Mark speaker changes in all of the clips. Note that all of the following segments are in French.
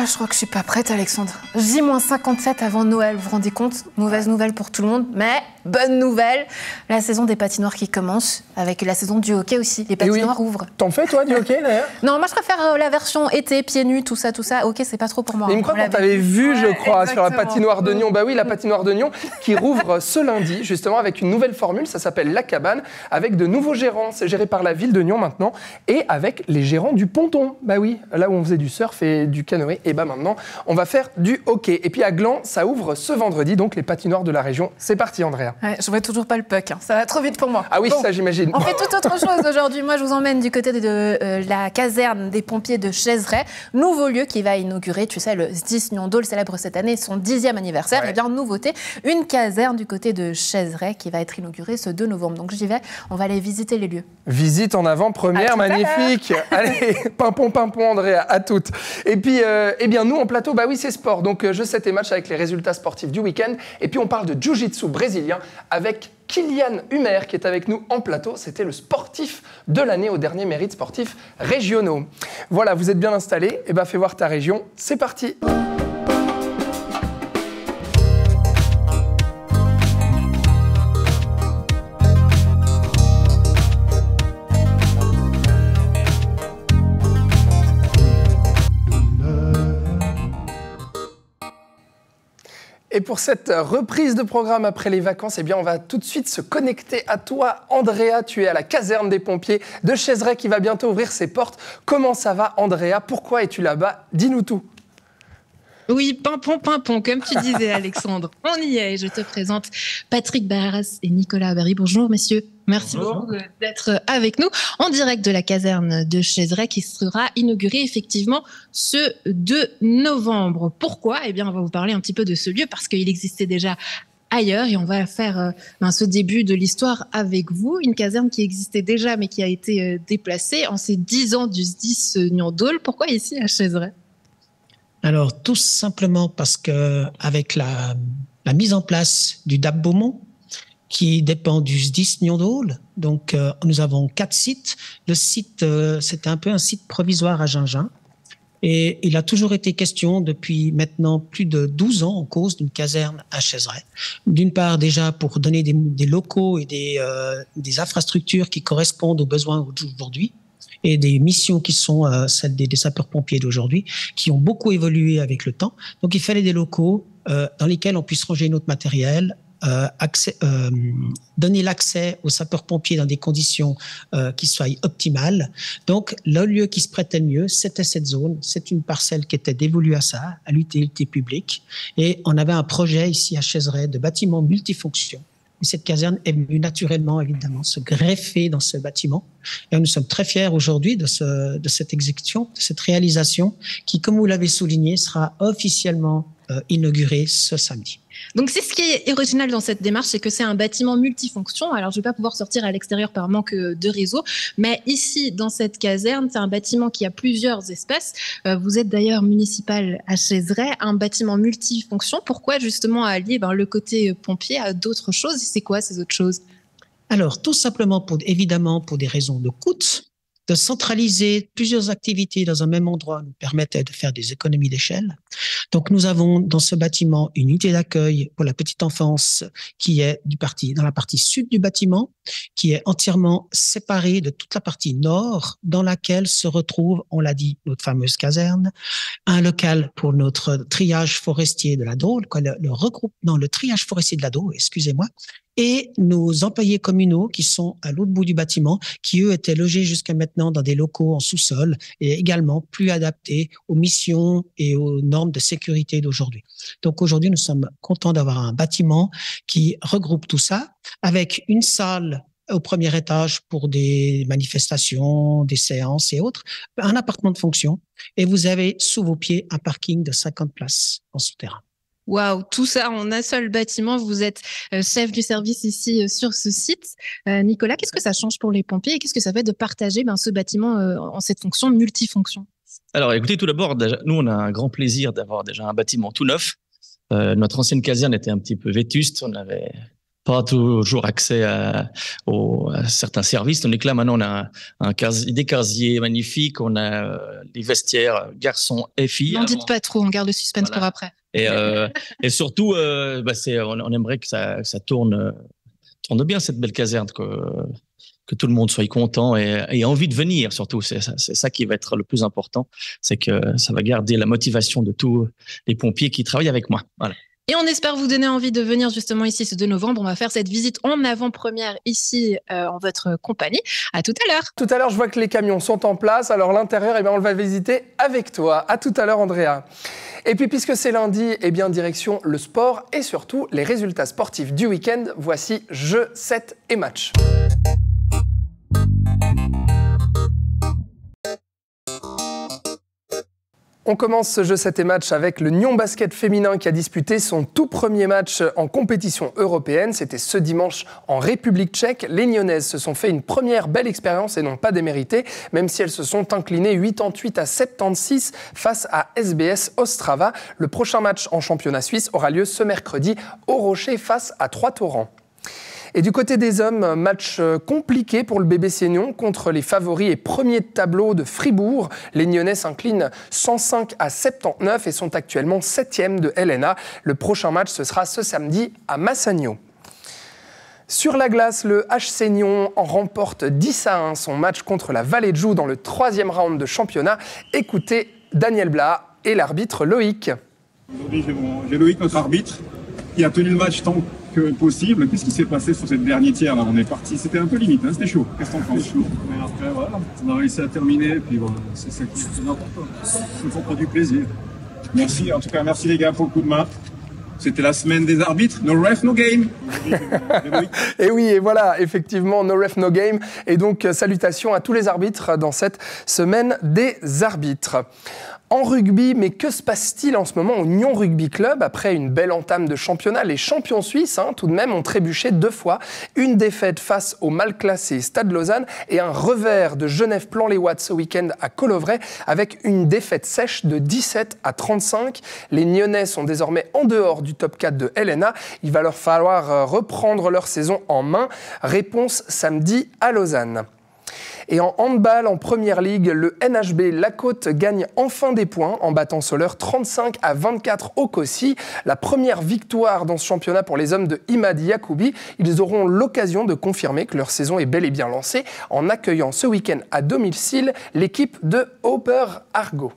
Speaker 1: Ah, je crois que je suis pas prête, Alexandre. J-57 avant Noël, vous vous rendez compte? Mauvaise nouvelle pour tout le monde, mais bonne nouvelle. La saison des patinoires qui commence, avec la saison du hockey aussi. Les patinoires ouvrent.
Speaker 2: T'en fais, toi, du hockey, d'ailleurs?
Speaker 1: Non, moi, je préfère la version été, pieds nus, tout ça. Hockey, c'est pas trop pour moi.
Speaker 2: Mais il me croit qu'on t'avait vu, je crois, sur la patinoire de Nyon. Bah oui, la patinoire de Nyon qui rouvre ce lundi, justement, avec une nouvelle formule. Ça s'appelle La Cabane, avec de nouveaux gérants. C'est géré par la ville de Nyon maintenant. Et avec les gérants du ponton. Bah oui, là où on faisait du surf et du canoë. Et bah maintenant, on va faire du hockey. Et puis à Gland, ça ouvre ce vendredi, donc les patinoires de la région. C'est parti, Andrea.
Speaker 1: Ouais, je vois toujours pas le puck, hein. Ça va trop vite pour moi.
Speaker 2: Ah oui, bon, ça j'imagine.
Speaker 1: On fait toute autre chose aujourd'hui. Moi, je vous emmène du côté de la caserne des pompiers de Chaizeray. Nouveau lieu qui va inaugurer, tu sais, le SDIS Nyondol célèbre cette année son 10e anniversaire. Ouais. Et bien, nouveauté, une caserne du côté de Chaizeray qui va être inaugurée ce 2 novembre. Donc j'y vais, on va aller visiter les lieux.
Speaker 2: Visite en avant-première, magnifique. Allez, pimpon, Andrea, à toutes. Et puis, eh bien, nous, en plateau, bah oui, c'est sport. Donc, je sais tes matchs avec les résultats sportifs du week-end. Et puis, on parle de jiu-jitsu brésilien avec Kylian Humer qui est avec nous en plateau. C'était le sportif de l'année aux derniers mérites sportifs régionaux. Voilà, vous êtes bien installés. Eh bien, fais voir ta région. C'est parti. Et pour cette reprise de programme après les vacances, eh bien, on va tout de suite se connecter à toi, Andrea. Tu es à la caserne des pompiers de Chaizeray qui va bientôt ouvrir ses portes. Comment ça va, Andrea? Pourquoi es-tu là-bas? Dis-nous tout.
Speaker 3: Oui, pimpon, comme tu disais, Alexandre. On y est. Je te présente Patrick Barras et Nicolas Barry. Bonjour, messieurs. Merci beaucoup d'être avec nous en direct de la caserne de Chaizeray qui sera inaugurée effectivement ce 2 novembre. Pourquoi? Eh bien, on va vous parler un petit peu de ce lieu parce qu'il existait déjà ailleurs et on va faire ce début de l'histoire avec vous. Une caserne qui existait déjà mais qui a été déplacée en ces 10 ans du SDIS Nyondol. Pourquoi ici à Chaizeray?
Speaker 4: Alors, tout simplement parce que avec la mise en place du DAP Beaumont, qui dépend du SDIS Nyondol, donc nous avons 4 sites. Le site, c'était un peu un site provisoire à Gingin. Et il a toujours été question, depuis maintenant plus de 12 ans, en cause d'une caserne à Chaizeray. D'une part, déjà, pour donner des locaux et des infrastructures qui correspondent aux besoins d'aujourd'hui, et des missions qui sont celles des sapeurs-pompiers d'aujourd'hui, qui ont beaucoup évolué avec le temps. Donc, il fallait des locaux dans lesquels on puisse ranger notre matériel, donner l'accès aux sapeurs-pompiers dans des conditions qui soient optimales. Donc, le lieu qui se prêtait le mieux, c'était cette zone. C'est une parcelle qui était dévolue à ça, à l'utilité publique. Et on avait un projet ici à Chaizeray de bâtiment multifonction. Et cette caserne est venue naturellement, évidemment, se greffer dans ce bâtiment. Et nous sommes très fiers aujourd'hui de cette exécution, de cette réalisation qui, comme vous l'avez souligné, sera officiellement inaugurée ce samedi.
Speaker 3: Donc c'est ce qui est original dans cette démarche, c'est que c'est un bâtiment multifonction. Alors je ne vais pas pouvoir sortir à l'extérieur par manque de réseau, mais ici dans cette caserne, c'est un bâtiment qui a plusieurs espaces. Vous êtes d'ailleurs municipal à Chaizeray, un bâtiment multifonction. Pourquoi justement allier le côté pompier à d'autres choses? C'est quoi ces autres choses?
Speaker 4: Alors tout simplement évidemment pour des raisons de coût. De centraliser plusieurs activités dans un même endroit nous permettait de faire des économies d'échelle. Donc, nous avons dans ce bâtiment une unité d'accueil pour la petite enfance qui est dans la partie sud du bâtiment, qui est entièrement séparée de toute la partie nord dans laquelle se retrouve, on l'a dit, notre fameuse caserne, un local pour notre triage forestier de la Drôle, le triage forestier de la Drôle, excusez-moi, et nos employés communaux qui sont à l'autre bout du bâtiment, qui eux étaient logés jusqu'à maintenant dans des locaux en sous-sol et également plus adaptés aux missions et aux normes de sécurité d'aujourd'hui. Donc aujourd'hui, nous sommes contents d'avoir un bâtiment qui regroupe tout ça avec une salle au premier étage pour des manifestations, des séances et autres, un appartement de fonction et vous avez sous vos pieds un parking de 50 places en souterrain.
Speaker 3: Waouh, tout ça en un seul bâtiment. Vous êtes chef du service ici sur ce site. Nicolas, qu'est-ce que ça change pour les pompiers et qu'est-ce que ça fait de partager ce bâtiment en cette fonction multifonction?
Speaker 5: Alors écoutez, tout d'abord, nous on a un grand plaisir d'avoir déjà un bâtiment tout neuf. Notre ancienne caserne était un petit peu vétuste, on avait pas toujours accès à certains services. Tandis que là, maintenant, on a des casiers magnifiques, on a les vestiaires garçons et filles.
Speaker 3: N'en dites pas trop, on garde le suspense pour après.
Speaker 5: Et surtout, on aimerait que ça tourne bien, cette belle caserne, que tout le monde soit content et ait envie de venir, surtout. C'est ça qui va être le plus important, c'est que ça va garder la motivation de tous les pompiers qui travaillent avec moi. Voilà.
Speaker 3: Et on espère vous donner envie de venir justement ici ce 2 novembre. On va faire cette visite en avant-première ici en votre compagnie. À tout à l'heure.
Speaker 2: Tout à l'heure, je vois que les camions sont en place. Alors l'intérieur, on le va visiter avec toi. À tout à l'heure, Andrea. Et puis, puisque c'est lundi, direction le sport et surtout les résultats sportifs du week-end. Voici jeux, 7 et match. On commence ce jeu 7 et match avec le Nyon Basket féminin qui a disputé son tout premier match en compétition européenne. C'était ce dimanche en République tchèque. Les Nyonnaises se sont fait une première belle expérience et n'ont pas démérité, même si elles se sont inclinées 88-76 face à SBS Ostrava. Le prochain match en championnat suisse aura lieu ce mercredi au Rocher face à Trois-Torrents. Et du côté des hommes, match compliqué pour le BBC Nyon contre les favoris et premiers de tableau de Fribourg. Les Nyonnais s'inclinent 105-79 et sont actuellement 7e de LNA. Le prochain match, ce sera ce samedi à Massagno. Sur la glace, le HC Nyon remporte 10-1 son match contre la Vallée de Joux dans le 3e round de championnat. Écoutez Daniel Blas et l'arbitre Loïc.
Speaker 6: Aujourd'hui, j'ai Loïc, notre arbitre, qui a tenu le match tant que possible. Qu'est-ce qui s'est passé sur cette dernière tiers là? On est parti, c'était un peu limite, hein, c'était chaud. Qu'est-ce que t'en penses? C'était chaud, mais après voilà, on a réussi à terminer, puis voilà, c'est ça qui est important. Ça fait pas du plaisir. Merci, en tout cas, merci les gars pour le coup de main. C'était la semaine des arbitres, no ref, no game.
Speaker 2: Et oui, et voilà, effectivement, no ref, no game. Et donc, salutations à tous les arbitres dans cette semaine des arbitres. En rugby, mais que se passe-t-il en ce moment au Nyon Rugby Club? Après une belle entame de championnat, les champions suisses, tout de même, ont trébuché 2 fois. Une défaite face au mal classé Stade Lausanne et un revers de Genève-Plan-les-Ouates ce week-end à Colovray avec une défaite sèche de 17-35. Les Nyonnais sont désormais en dehors du top 4 de LNA. Il va leur falloir reprendre leur saison en main. Réponse samedi à Lausanne. Et en handball, en première ligue, le NHB La Côte gagne enfin des points en battant Soleure 35-24 au Cossi. La première victoire dans ce championnat pour les hommes de Imad Yacoubi. Ils auront l'occasion de confirmer que leur saison est bel et bien lancée en accueillant ce week-end à domicile l'équipe de Hopper Argo.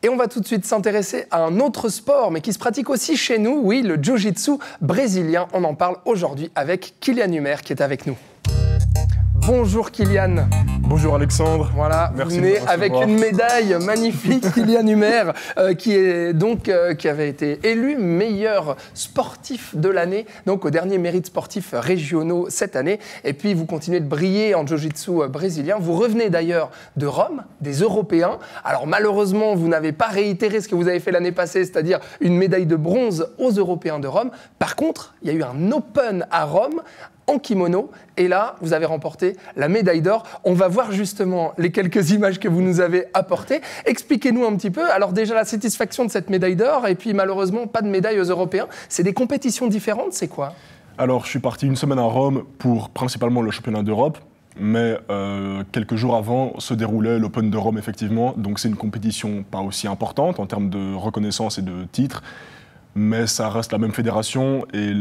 Speaker 2: Et on va tout de suite s'intéresser à un autre sport, mais qui se pratique aussi chez nous, oui, le jiu-jitsu brésilien. On en parle aujourd'hui avec Kylian Humer qui est avec nous. Bonjour Kylian.
Speaker 7: Bonjour Alexandre.
Speaker 2: Voilà,
Speaker 7: merci
Speaker 2: vous venez avec une médaille magnifique, Kylian Humer, qui avait été élu meilleur sportif de l'année, donc au dernier mérite sportif régionaux cette année. Et puis vous continuez de briller en jiu-jitsu brésilien. Vous revenez d'ailleurs de Rome, des Européens. Alors malheureusement, vous n'avez pas réitéré ce que vous avez fait l'année passée, c'est-à-dire une médaille de bronze aux Européens de Rome. Par contre, il y a eu un Open à Rome en kimono, et là, vous avez remporté la médaille d'or. On va voir justement les quelques images que vous nous avez apportées. Expliquez-nous un petit peu, alors déjà la satisfaction de cette médaille d'or, et puis malheureusement pas de médaille aux Européens. C'est des compétitions différentes, c'est quoi?
Speaker 7: Alors, je suis parti une semaine à Rome pour principalement le championnat d'Europe, mais quelques jours avant se déroulait l'Open de Rome, effectivement. Donc c'est une compétition pas aussi importante en termes de reconnaissance et de titres, mais ça reste la même fédération et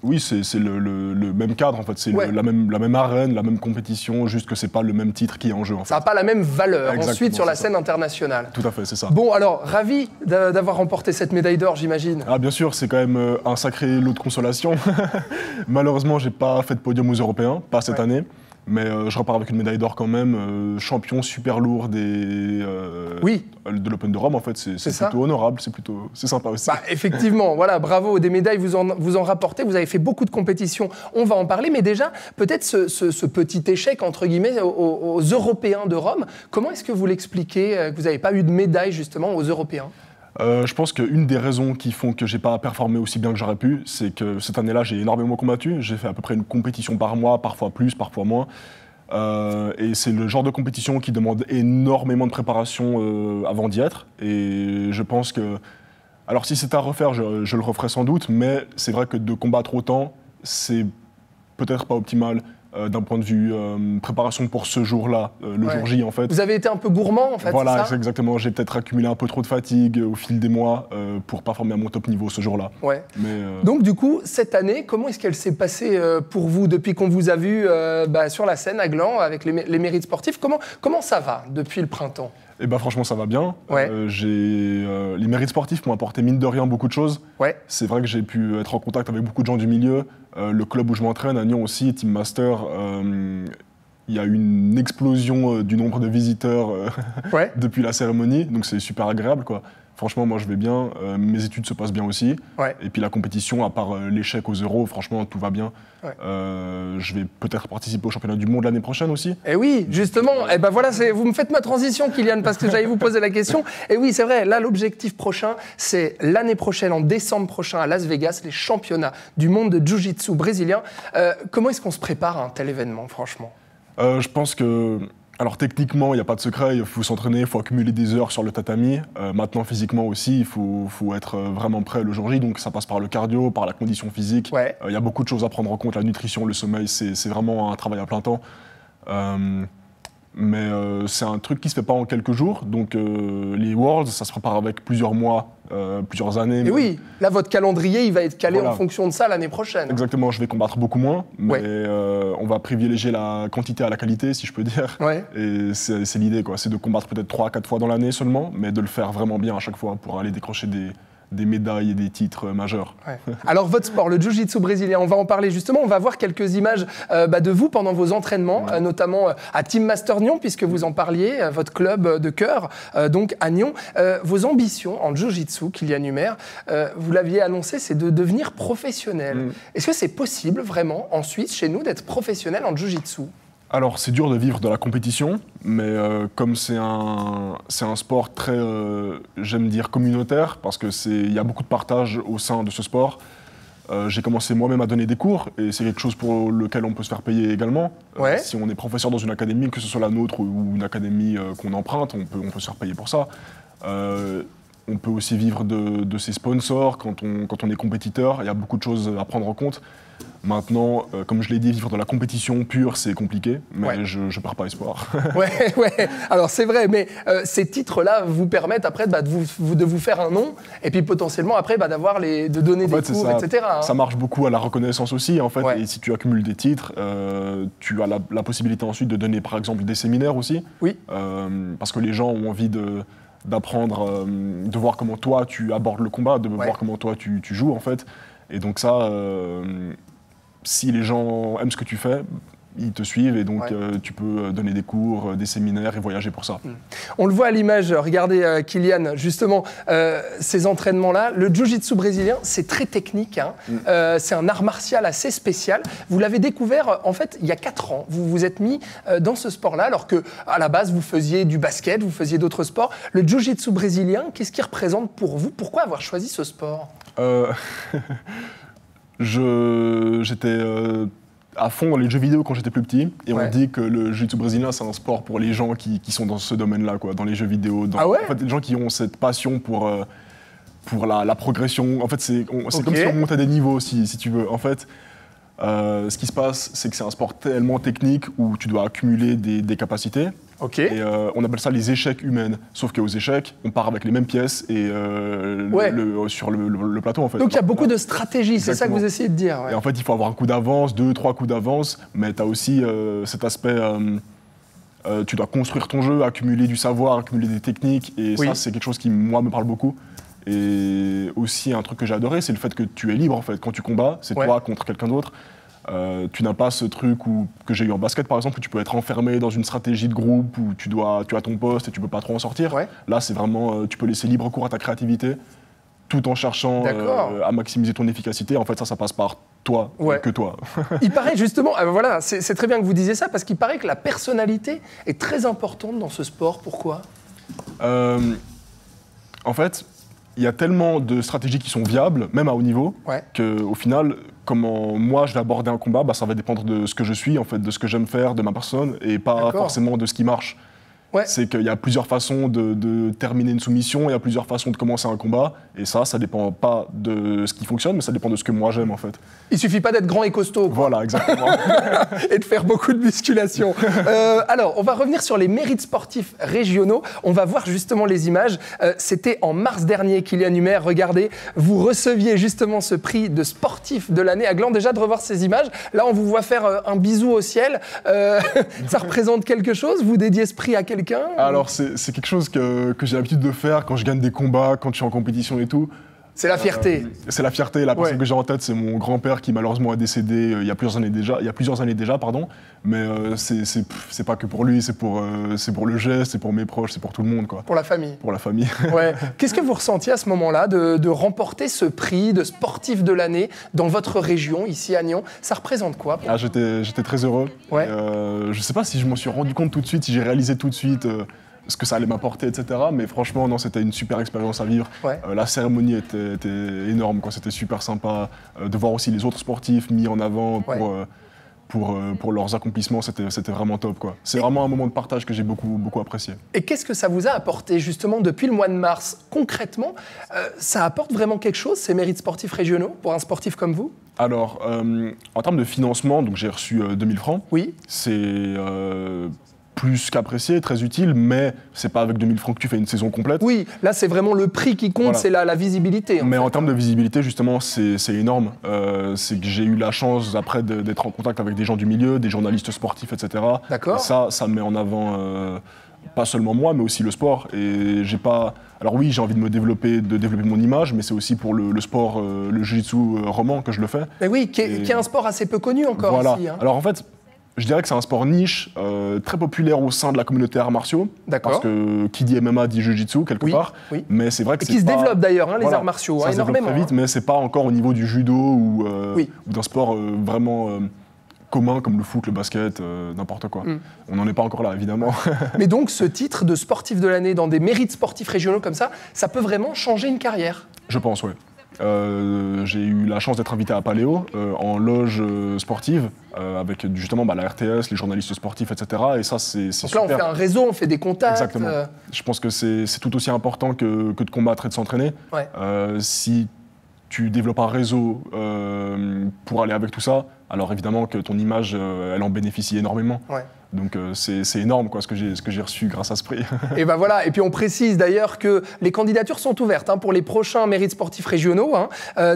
Speaker 7: oui, c'est le même cadre, en fait. C'est la même arène, la même compétition, juste que c'est pas le même titre qui est en jeu, en fait.
Speaker 2: Ça n'a pas la même valeur,
Speaker 7: exactement,
Speaker 2: ensuite, sur la scène internationale.
Speaker 7: Tout à fait, c'est ça.
Speaker 2: Bon, alors, ravi d'avoir remporté cette médaille d'or, j'imagine.
Speaker 7: Ah, bien sûr, c'est quand même un sacré lot de consolation. Malheureusement, j'ai pas fait de podium aux Européens, pas cette année. Mais je repars avec une médaille d'or quand même, champion super lourd de l'Open de Rome, en fait, c'est plutôt honorable, c'est sympa aussi.
Speaker 2: Bah, effectivement, voilà, bravo, des médailles, vous en rapportez, vous avez fait beaucoup de compétitions, on va en parler, mais déjà, peut-être ce petit échec, entre guillemets, aux Européens de Rome, comment est-ce que vous l'expliquez, que vous n'avez pas eu de médaille, justement, aux Européens ?
Speaker 7: Je pense qu'une des raisons qui font que j'ai pas performé aussi bien que j'aurais pu, c'est que cette année-là, j'ai énormément combattu. J'ai fait à peu près une compétition par mois, parfois plus, parfois moins. Et c'est le genre de compétition qui demande énormément de préparation avant d'y être. Et je pense que Alors si c'était à refaire, je le referais sans doute, mais c'est vrai que de combattre autant, c'est peut-être pas optimal d'un point de vue préparation pour ce jour-là, le jour J en fait.
Speaker 2: Vous avez été un peu gourmand en fait,
Speaker 7: voilà,
Speaker 2: c'est ça?
Speaker 7: exactement. J'ai peut-être accumulé un peu trop de fatigue au fil des mois pour performer à mon top niveau ce jour-là.
Speaker 2: Ouais. Donc du coup, cette année, comment est-ce qu'elle s'est passée pour vous depuis qu'on vous a vu sur la scène à Gland avec les mérites sportifs? Comment ça va depuis le printemps?
Speaker 7: Eh ben franchement, ça va bien.
Speaker 2: Ouais.
Speaker 7: Les mérites sportifs m'ont apporté mine de rien beaucoup de choses.
Speaker 2: Ouais.
Speaker 7: C'est vrai que j'ai pu être en contact avec beaucoup de gens du milieu. Le club où je m'entraîne, à Nyon aussi, Team Master, il y a eu une explosion du nombre de visiteurs depuis la cérémonie, donc c'est super agréable, quoi. Franchement, moi je vais bien, mes études se passent bien aussi. Ouais. Et puis la compétition, à part l'échec aux Euros, franchement tout va bien. Ouais. Je vais peut-être participer au championnat du monde l'année prochaine aussi.
Speaker 2: Et oui, justement, et ben voilà, vous me faites ma transition, Kylian, parce que j'allais vous poser la question. Et oui, c'est vrai, là l'objectif prochain, c'est l'année prochaine, en décembre prochain à Las Vegas, les championnats du monde de Jiu-Jitsu brésilien. Comment est-ce qu'on se prépare à un tel événement, franchement?
Speaker 7: Je pense que... Alors techniquement, il n'y a pas de secret, il faut s'entraîner, il faut accumuler des heures sur le tatami. Maintenant, physiquement aussi, il faut être vraiment prêt le jour J, donc ça passe par le cardio, par la condition physique. Ouais. Il y a beaucoup de choses à prendre en compte, la nutrition, le sommeil, c'est vraiment un travail à plein temps. Mais c'est un truc qui se fait pas en quelques jours, donc les Worlds, ça se prépare avec plusieurs mois, plusieurs années.
Speaker 2: Et oui, là votre calendrier, il va être calé en fonction de ça l'année prochaine.
Speaker 7: Exactement, je vais combattre beaucoup moins, mais on va privilégier la quantité à la qualité, si je peux dire. Ouais. Et c'est l'idée, quoi, c'est de combattre peut-être 3-4 fois dans l'année seulement, mais de le faire vraiment bien à chaque fois pour aller décrocher des médailles et des titres majeurs.
Speaker 2: Ouais. Alors votre sport, le Jiu-Jitsu brésilien, on va en parler justement, on va voir quelques images de vous pendant vos entraînements, notamment à Team Master Nyon, puisque vous en parliez, votre club de cœur, donc à Nyon. Vos ambitions en Jiu-Jitsu, Kylian Humer, vous l'aviez annoncé, c'est de devenir professionnel. Est-ce que c'est possible vraiment en Suisse, chez nous, d'être professionnel en Jiu-Jitsu ?
Speaker 7: Alors, c'est dur de vivre de la compétition, mais comme c'est un sport très, j'aime dire, communautaire, parce qu'il y a beaucoup de partage au sein de ce sport, j'ai commencé moi-même à donner des cours, et c'est quelque chose pour lequel on peut se faire payer également. Si on est professeur dans une académie, que ce soit la nôtre ou une académie qu'on emprunte, on peut se faire payer pour ça. On peut aussi vivre de ses sponsors quand on est compétiteur. Il y a beaucoup de choses à prendre en compte. Maintenant, comme je l'ai dit, vivre de la compétition pure, c'est compliqué, mais je ne perds pas espoir.
Speaker 2: Ouais. Alors c'est vrai, mais ces titres-là vous permettent après de vous faire un nom, et puis potentiellement après de donner des cours, etc.
Speaker 7: Ça marche beaucoup à la reconnaissance aussi, en fait. Et si tu accumules des titres, tu as la possibilité ensuite de donner, par exemple, des séminaires aussi. Oui. Parce que les gens ont envie d'apprendre, de voir comment toi tu abordes le combat, de voir comment toi tu joues, en fait. Et donc ça, si les gens aiment ce que tu fais, ils te suivent, et donc tu peux donner des cours, des séminaires et voyager pour ça.
Speaker 2: On le voit à l'image, regardez Kylian, justement, ces entraînements-là. Le Jiu-Jitsu brésilien, c'est très technique, hein. C'est un art martial assez spécial. Vous l'avez découvert, en fait, il y a 4 ans. Vous vous êtes mis dans ce sport-là, alors qu'à la base, vous faisiez du basket, vous faisiez d'autres sports. Le Jiu-Jitsu brésilien, qu'est-ce qu'il représente pour vous? Pourquoi avoir choisi ce sport?
Speaker 7: J'étais à fond dans les jeux vidéo quand j'étais plus petit, et on dit que le jiu-jitsu brésilien, c'est un sport pour les gens qui sont dans ce domaine-là, quoi, dans les jeux vidéo. En fait, les gens qui ont cette passion pour la progression. En fait, c'est comme si on montait des niveaux, si tu veux. En fait, ce qui se passe, c'est que c'est un sport tellement technique où tu dois accumuler des capacités. Et on appelle ça les échecs humaines. Sauf qu'aux échecs, on part avec les mêmes pièces et sur le plateau, en fait.
Speaker 2: Donc il y a beaucoup de stratégies, c'est ça que vous essayez de dire.
Speaker 7: Et en fait, il faut avoir un coup d'avance, 2-3 coups d'avance, mais tu as aussi cet aspect, tu dois construire ton jeu, accumuler du savoir, accumuler des techniques, et ça, c'est quelque chose qui, moi, me parle beaucoup. Et aussi, un truc que j'ai adoré, c'est le fait que tu es libre, en fait. Quand tu combats, c'est toi contre quelqu'un d'autre. Tu n'as pas ce truc que j'ai eu en basket, par exemple, où tu peux être enfermé dans une stratégie de groupe, où tu as ton poste et tu peux pas trop en sortir. Là, c'est vraiment, tu peux laisser libre cours à ta créativité, tout en cherchant à maximiser ton efficacité. En fait, ça passe par toi, que toi.
Speaker 2: Il paraît justement, voilà, c'est très bien que vous disiez ça, parce qu'il paraît que la personnalité est très importante dans ce sport. Pourquoi ?
Speaker 7: En fait, il y a tellement de stratégies qui sont viables, même à haut niveau, qu'au final, comment moi je vais aborder un combat, ça va dépendre de ce que je suis, en fait, de ce que j'aime faire, de ma personne, et pas forcément de ce qui marche. C'est qu'il y a plusieurs façons de terminer une soumission, il y a plusieurs façons de commencer un combat, et ça dépend pas de ce qui fonctionne, mais ça dépend de ce que moi j'aime en fait.
Speaker 2: Il suffit pas d'être grand et costaud.
Speaker 7: Voilà, exactement.
Speaker 2: Et de faire beaucoup de musculation. Alors, on va revenir sur les mérites sportifs régionaux. On va voir justement les images. C'était en mars dernier, Kylian Humer. Regardez, vous receviez justement ce prix de sportif de l'année à Gland. Déjà de revoir ces images. Là, on vous voit faire un bisou au ciel. Ça représente quelque chose? Vous dédiez ce prix à quelqu'un?
Speaker 7: Alors, c'est quelque chose que j'ai l'habitude de faire quand je gagne des combats, quand je suis en compétition et tout.
Speaker 2: C'est la fierté.
Speaker 7: C'est la fierté. La personne que j'ai en tête, c'est mon grand-père qui malheureusement est décédé il y a plusieurs années déjà, pardon. Mais c'est pas que pour lui, c'est pour le geste, c'est pour mes proches, c'est pour tout le monde, quoi.
Speaker 2: Pour la famille.
Speaker 7: Pour la famille.
Speaker 2: Ouais. Qu'est-ce que vous ressentiez à ce moment-là de remporter ce prix de sportif de l'année dans votre région, ici à Nyon? Ça représente quoi?
Speaker 7: J'étais très heureux.
Speaker 2: Ouais.
Speaker 7: Je sais pas si je m'en suis rendu compte tout de suite, si j'ai réalisé tout de suite ce que ça allait m'apporter, etc. Mais franchement, non, c'était une super expérience à vivre.
Speaker 2: Ouais.
Speaker 7: La cérémonie était énorme, quoi. C'était super sympa de voir aussi les autres sportifs mis en avant pour leurs accomplissements. C'était vraiment top, quoi. C'est vraiment un moment de partage que j'ai beaucoup apprécié.
Speaker 2: Et qu'est-ce que ça vous a apporté justement depuis le mois de mars? Concrètement, ça apporte vraiment quelque chose, ces mérites sportifs régionaux, pour un sportif comme vous?
Speaker 7: Alors, en termes de financement, donc j'ai reçu 2000 francs.
Speaker 2: Oui.
Speaker 7: C'est plus qu'apprécié, très utile, mais c'est pas avec 2000 francs que tu fais une saison complète.
Speaker 2: Oui, là c'est vraiment le prix qui compte, voilà. C'est la visibilité.
Speaker 7: Mais en termes de visibilité, justement, c'est énorme. C'est que j'ai eu la chance après d'être en contact avec des gens du milieu, des journalistes sportifs, etc.
Speaker 2: D'accord.
Speaker 7: Et ça met en avant pas seulement moi, mais aussi le sport. Et j'ai pas. Alors oui, j'ai envie de développer mon image, mais c'est aussi pour le sport, le jiu-jitsu roman que je le fais.
Speaker 2: Mais oui, qui est un sport assez peu connu encore
Speaker 7: voilà.
Speaker 2: ici. Hein.
Speaker 7: Alors en fait, je dirais que c'est un sport niche, très populaire au sein de la communauté arts martiaux.
Speaker 2: D'accord.
Speaker 7: Parce que qui dit MMA dit jiu-jitsu quelque part.
Speaker 2: Oui.
Speaker 7: Mais c'est vrai que
Speaker 2: et qui se développe d'ailleurs, hein, les arts martiaux,
Speaker 7: ça
Speaker 2: énormément.
Speaker 7: Très vite, mais c'est pas encore au niveau du judo ou d'un sport vraiment commun comme le foot, le basket, n'importe quoi. On n'en est pas encore là, évidemment.
Speaker 2: Mais donc ce titre de sportif de l'année dans des mérites sportifs régionaux comme ça peut vraiment changer une carrière?
Speaker 7: Je pense, oui. J'ai eu la chance d'être invité à Paléo en loge sportive avec justement la RTS, les journalistes sportifs, etc. Et ça, c'est super.
Speaker 2: Donc là, on fait un réseau, on fait des contacts.
Speaker 7: Exactement. Je pense que c'est tout aussi important que de combattre et de s'entraîner.
Speaker 2: Ouais.
Speaker 7: Si tu développes un réseau pour aller avec tout ça, alors évidemment que ton image, elle en bénéficie énormément. Ouais. Donc c'est énorme quoi, ce que j'ai reçu grâce à ce prix.
Speaker 2: Et ben voilà. Et puis on précise d'ailleurs que les candidatures sont ouvertes pour les prochains mérites sportifs régionaux.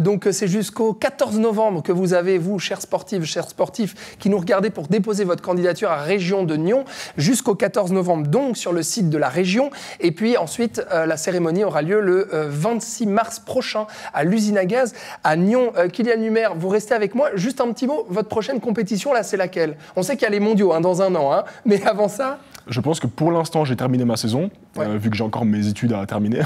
Speaker 2: Donc c'est jusqu'au 14 novembre que vous avez, vous, chers sportifs, qui nous regardez pour déposer votre candidature à Région de Nyon, jusqu'au 14 novembre, donc sur le site de la région. Et puis ensuite, la cérémonie aura lieu le 26 mars prochain à l'usine à gaz à Nyon. Kylian Humer, vous restez avec moi. Juste un petit mot, votre prochaine compétition, là, c'est laquelle? On sait qu'il y a les mondiaux dans un an. Mais avant ça?
Speaker 7: Je pense que pour l'instant, j'ai terminé ma saison, vu que j'ai encore mes études à terminer.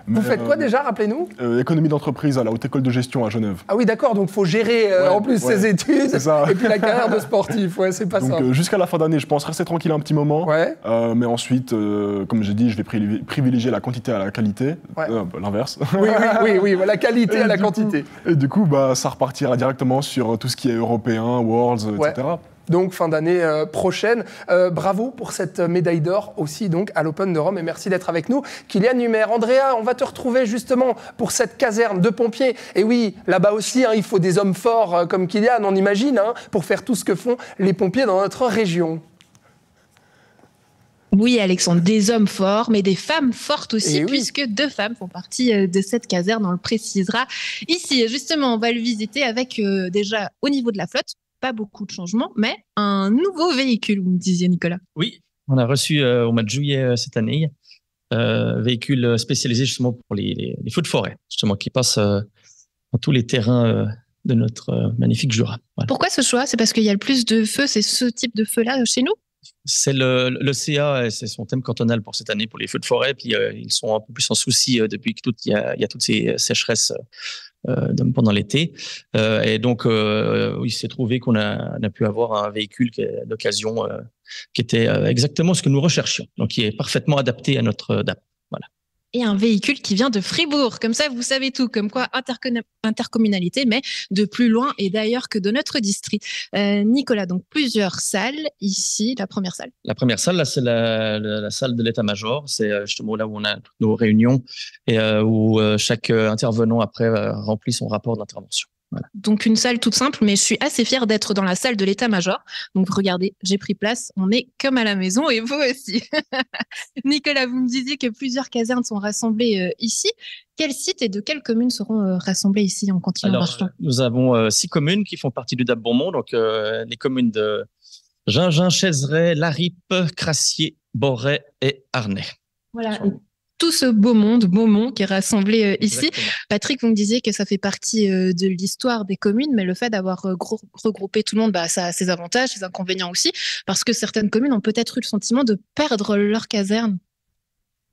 Speaker 2: Vous faites quoi déjà, rappelez-nous?
Speaker 7: Économie d'entreprise à la Haute École de Gestion à Genève.
Speaker 2: Ah oui, d'accord, donc il faut gérer en plus ses études et puis la carrière de sportif. Ouais, c'est pas ça. Donc
Speaker 7: jusqu'à la fin d'année, je pense rester tranquille un petit moment. Ouais. Mais ensuite, comme j'ai dit, je vais privilégier la quantité à la qualité. Ouais. L'inverse.
Speaker 2: Oui, la qualité à la quantité.
Speaker 7: Et du coup, ça repartira directement sur tout ce qui est européen, Worlds, etc.
Speaker 2: Donc fin d'année prochaine. Bravo pour cette médaille d'or aussi donc à l'Open de Rome et merci d'être avec nous. Kylian Humer, Andrea, on va te retrouver justement pour cette caserne de pompiers. Et oui, là-bas aussi, il faut des hommes forts comme Kylian, on imagine, pour faire tout ce que font les pompiers dans notre région.
Speaker 3: Oui, Alexandre, des hommes forts, mais des femmes fortes aussi, puisque 2 femmes font partie de cette caserne, on le précisera. Ici, justement, on va le visiter avec déjà au niveau de la flotte. Pas beaucoup de changements, mais un nouveau véhicule, vous me disiez, Nicolas.
Speaker 5: Oui, on a reçu au mois de juillet cette année un véhicule spécialisé justement pour les feux de forêt, justement, qui passe dans tous les terrains de notre magnifique Jura. Voilà.
Speaker 3: Pourquoi ce choix? C'est parce qu'il y a le plus de feux, c'est ce type de feu-là chez nous?
Speaker 5: C'est le CA, c'est son thème cantonal pour cette année pour les feux de forêt, puis ils sont un peu plus en souci depuis qu'il y a toutes ces sécheresses pendant l'été. Et donc, il s'est trouvé qu'on a pu avoir un véhicule d'occasion qui était exactement ce que nous recherchions, donc qui est parfaitement adapté à notre DAP. Voilà.
Speaker 3: et un véhicule qui vient de Fribourg. Comme ça, vous savez tout. Comme quoi, intercommunalité, mais de plus loin et d'ailleurs que de notre district. Nicolas, donc plusieurs salles ici. La première salle.
Speaker 5: La première salle, là, c'est la salle de l'état-major. C'est justement là où on a toutes nos réunions et où chaque intervenant après remplit son rapport d'intervention. Voilà.
Speaker 3: Donc une salle toute simple, mais je suis assez fière d'être dans la salle de l'état-major. Donc regardez, j'ai pris place, on est comme à la maison et vous aussi. Nicolas, vous me disiez que plusieurs casernes sont rassemblées ici. Quels sites et de quelles communes seront rassemblés ici en continuant?
Speaker 5: Alors, nous avons 6 communes qui font partie du DAB Beaumont, donc les communes de Gingin, Chaiseray, Larippe, Crassier, Borey et Arnay.
Speaker 3: Voilà. Tout ce beau monde, Beaumont, qui est rassemblé ici.
Speaker 5: Exactement.
Speaker 3: Patrick, vous me disiez que ça fait partie de l'histoire des communes, mais le fait d'avoir regroupé tout le monde, ça a ses avantages, ses inconvénients aussi, parce que certaines communes ont peut-être eu le sentiment de perdre leur caserne.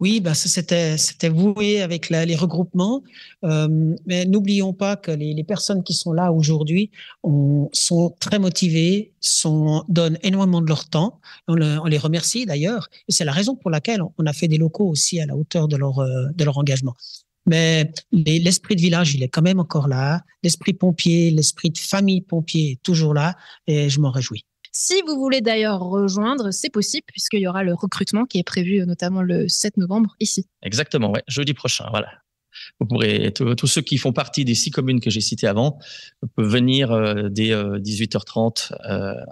Speaker 4: Oui, c'était voué avec les regroupements, mais n'oublions pas que les personnes qui sont là aujourd'hui sont très motivées, donnent énormément de leur temps. On les remercie d'ailleurs, et c'est la raison pour laquelle on a fait des locaux aussi à la hauteur de leur engagement. Mais l'esprit de village, il est quand même encore là. L'esprit pompier, l'esprit de famille pompier est toujours là, et je m'en réjouis.
Speaker 3: Si vous voulez d'ailleurs rejoindre, c'est possible puisqu'il y aura le recrutement qui est prévu notamment le 7 novembre ici.
Speaker 5: Exactement, ouais, jeudi prochain, voilà. Vous pourrez, tous ceux qui font partie des 6 communes que j'ai citées avant, peuvent venir dès 18h30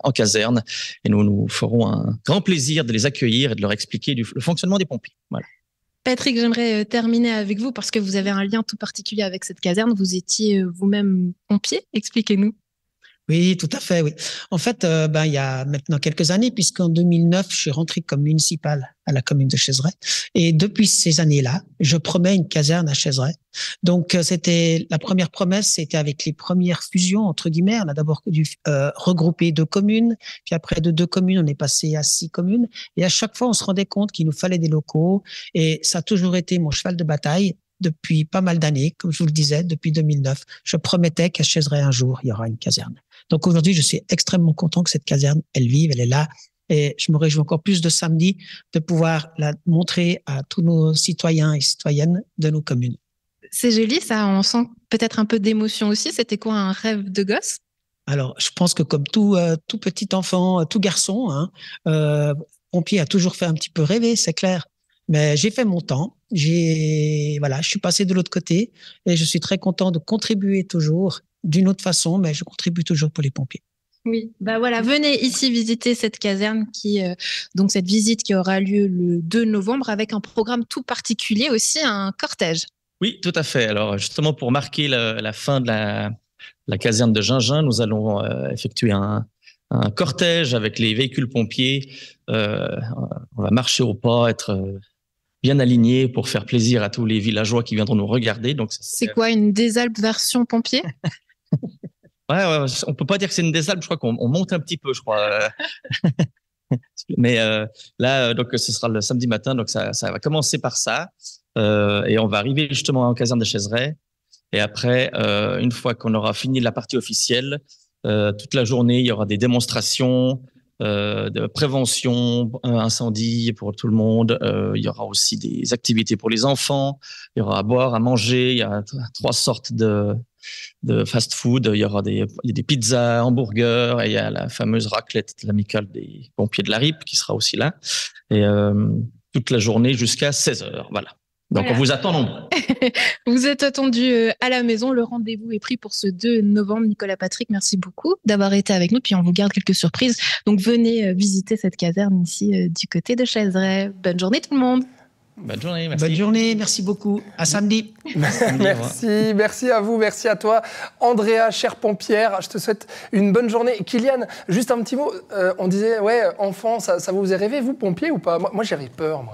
Speaker 5: en caserne et nous ferons un grand plaisir de les accueillir et de leur expliquer le fonctionnement des pompiers. Voilà.
Speaker 3: Patrick, j'aimerais terminer avec vous parce que vous avez un lien tout particulier avec cette caserne. Vous étiez vous-même pompier, expliquez-nous.
Speaker 4: Oui, tout à fait, oui. En fait, il y a maintenant quelques années, puisqu'en 2009, je suis rentré comme municipal à la commune de Chaiseray. Et depuis ces années-là, je promets une caserne à Chaiseray. Donc, la première promesse, c'était avec les premières fusions, entre guillemets. On a d'abord dû regrouper 2 communes. Puis après, de 2 communes, on est passé à 6 communes. Et à chaque fois, on se rendait compte qu'il nous fallait des locaux. Et ça a toujours été mon cheval de bataille. Depuis pas mal d'années, comme je vous le disais, depuis 2009, je promettais qu'à Chaiseray, un jour, il y aura une caserne. Donc aujourd'hui, je suis extrêmement content que cette caserne, elle vive, elle est là. Et je me réjouis encore plus de samedi de pouvoir la montrer à tous nos citoyens et citoyennes de nos communes.
Speaker 3: C'est joli, ça. On sent peut-être un peu d'émotion aussi. C'était quoi, un rêve de gosse?
Speaker 4: Alors, je pense que comme tout petit enfant, tout garçon, pompier a toujours fait un petit peu rêver, c'est clair. Mais j'ai fait mon temps. Je suis passé de l'autre côté et je suis très content de contribuer toujours d'une autre façon, mais je contribue toujours pour les pompiers.
Speaker 3: Oui, voilà, venez ici visiter cette caserne donc cette visite qui aura lieu le 2 novembre avec un programme tout particulier aussi, un cortège.
Speaker 5: Oui, tout à fait. Alors justement, pour marquer la fin de la caserne de Gingin, nous allons effectuer un cortège avec les véhicules pompiers. On va marcher au pas, être bien alignés pour faire plaisir à tous les villageois qui viendront nous regarder. Donc,
Speaker 3: c'est quoi, une des Alpes version pompier?
Speaker 5: Ouais, on peut pas dire que c'est une des Alpes. Je crois qu'on monte un petit peu, je crois. Mais là, donc ce sera le samedi matin. Donc ça va commencer par ça, et on va arriver justement en caserne de Chaiseray. Et après, une fois qu'on aura fini la partie officielle, toute la journée, il y aura des démonstrations de prévention incendie pour tout le monde. Il y aura aussi des activités pour les enfants. Il y aura à boire, à manger. Il y a 3 sortes de fast-food. Il y aura des pizzas, hamburgers, et il y a la fameuse raclette de l'amicale des pompiers de Larippe qui sera aussi là. Et toute la journée jusqu'à 16h. Voilà. Donc, voilà. On vous attend nombreux.
Speaker 3: Vous êtes attendus à la maison. Le rendez-vous est pris pour ce 2 novembre. Nicolas, Patrick, merci beaucoup d'avoir été avec nous. Puis on vous garde quelques surprises. Donc, venez visiter cette caserne ici du côté de Chaiseray. Bonne journée tout le monde.
Speaker 5: Bonne journée, merci.
Speaker 4: Bonne journée, merci beaucoup. À samedi.
Speaker 2: Merci à vous, merci à toi. Andrea, chère pompière, je te souhaite une bonne journée. Kylian, juste un petit mot. On disait, enfant, ça vous faisait rêver, vous, pompier ou pas? Moi, j'avais peur,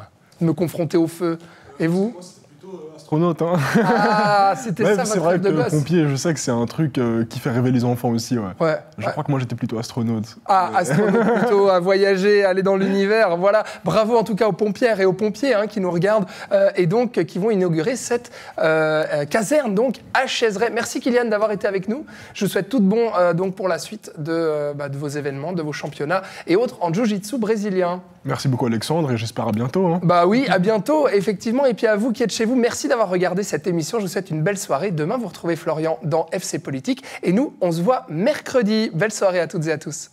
Speaker 2: de me confronter au feu. Et vous?
Speaker 7: Moi, c'était Astronaute, hein.
Speaker 2: Ah, c'était
Speaker 7: ouais,
Speaker 2: ça
Speaker 7: c'est
Speaker 2: votre
Speaker 7: vrai
Speaker 2: rêve de
Speaker 7: que
Speaker 2: gosse.
Speaker 7: pompier, je sais que c'est un truc qui fait rêver les enfants aussi, ouais. Je crois que moi j'étais plutôt astronaute.
Speaker 2: Ah, astronaute plutôt, à voyager, aller dans l'univers, voilà. Bravo en tout cas aux pompières et aux pompiers qui nous regardent et donc qui vont inaugurer cette caserne donc à Chaiseray. Merci Kylian d'avoir été avec nous. Je vous souhaite tout de bon donc pour la suite de vos événements, de vos championnats et autres en jiu-jitsu brésilien.
Speaker 7: Merci beaucoup Alexandre et j'espère à bientôt.
Speaker 2: Bah oui, à bientôt effectivement. Et puis à vous qui êtes chez vous, merci d'avoir regardé cette émission. Je vous souhaite une belle soirée. Demain, vous retrouvez Florian dans FC Politique et nous, on se voit mercredi. Belle soirée à toutes et à tous.